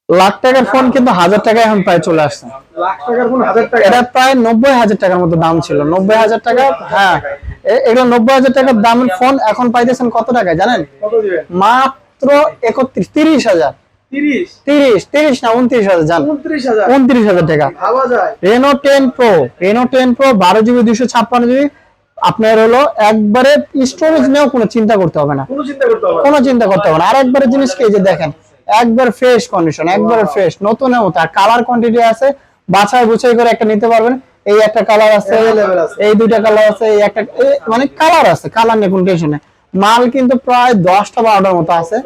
লাখ টাকার ফোন কিন্তু 1000 টাকা এখন প্রায় চলে আসছে। লাখ টাকার ফোন 1000 টাকা, এটা প্রায় 90,000 টাকার মতো দাম ছিল, 90,000 টাকা। হ্যাঁ, এগুলো 90,000 টাকার দামের ফোন এখন পাইতেছেন কত টাকায় জানেন? কত দিবেন? মাত্র 30,000। 30 30 না 29,000 জান, 29,000 29,000 টাকা। ভাবা যায়। Reno 10 Pro, Reno 10 Pro 12 GB 256 GB. আপনার হলো একবারে স্টোরেজ নিয়েও কোনো চিন্তা করতে হবে না, কোনো চিন্তা করতে হবে না। কোনো চিন্তা করতে হবে না। আর একবারে জিনিস কি, এই যে দেখেন একবার ফ্রেশ কন্ডিশন, একবারে ফ্রেশ নতুনের মতো। আর কালার কোয়ান্টিটি আছে, বাছাই বুছাই করে একটা নিতে পারবেন। এই একটা কালার আছে, Available আছে। এই দুইটা কালার আছে, এই একটা মানে কালার আছে, কালার নিয়ে কোনো টেনশন নেই। মাল কিন্তু প্রায় 10টা 12টার মতো আছে।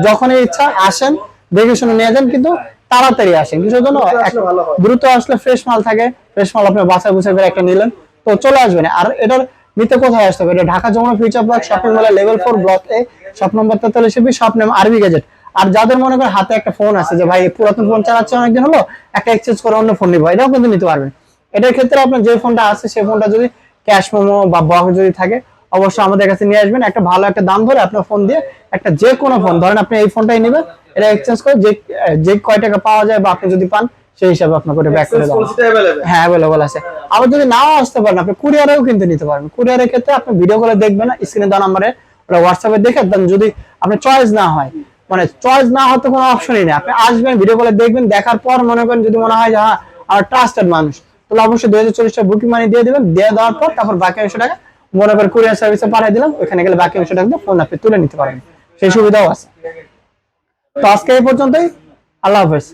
যখনই ইচ্ছা আসেন, দেখে শুনে নিয়ে যান, কিন্তু তাড়াতাড়ি আসেন। কিছু জন্য দ্রুত আসলে ভালো হয়। দ্রুত আসলে ফ্রেশ মাল থাকে, ফ্রেশ মাল আপনি বাছাই বুছাই করে একটা নিলেন তো চলে আসবেন। আর এটার নিতে কোথায় আসতে হবে? এটা Dhaka Jamuna future park shopping মলে level 4 block A, shop number 43B, shop name RB gadget. আর যাদের মনে করেন হাতে একটা ফোন আছে, যে ভাই পুরাতন ফোন চালাচ্ছে অনেকদিন হলো, একটা এক্সচেঞ্জ করে অন্য ফোন নিবো, এটাও কিন্তু নিতে পারবেন। এটার ক্ষেত্রে আপনার যে ফোনটা আছে সেই ফোনটা যদি ক্যাশ মেমো বা বক্স যদি থাকে, অবশ্যই আমাদের কাছে নিয়ে আসবেন। একটা ভালো একটা দাম ধরে আপনার ফোন দিয়ে একটা যে কোনো ফোন, ধরেন আপনি এই ফোনটাই নেবেন, এটা এক্সচেঞ্জ করে যে যে কয় টাকা পাওয়া যায় বা আপনি যদি পান সেই হিসাবে আপনাকে ওটা ব্যাক করে এক্সচেঞ্জ দেওয়া হবে। পলিসিটা अवेलेबल। হ্যাঁ, অ্যাভেলেবল আছে। আবার যদি নাও আসতে পারেন, আপনি কুরিয়ারেও কিন্তু নিতে পারবেন। কুরিয়ারের ক্ষেত্রে আপনি ভিডিও কলে দেখবেন না, স্ক্রিনে দেওয়া নাম্বারে ওরা হোয়াটসঅ্যাপে দেখে দেন। যদি আপনি চয়েস না হয়, মানে চয়েস না হতে কোনো অপশনই নেই, আপনি আসবেন ভিডিও কলে দেখবেন, দেখার পর মনে করেন যদি মনে হয় যে হ্যাঁ আমার ট্রাস্টেড মানুষ, তাহলে অবশ্যই 2040 টাকা বুকিং মানি দিয়ে দিবেন। দিয়ে দেওয়ার পর তারপর বাকি 100 টাকা মনে করেন কুরিয়ার সার্ভিসে পাঠিয়ে দিলাম, ওখানে গেলে বাকি 100 টাকা দিয়ে ফোন আপনি তুলে নিতে পারবেন। সেই সুবিধাও আছে। তো আজকে এই পর্যন্তই, আল্লাহ হাফেজ।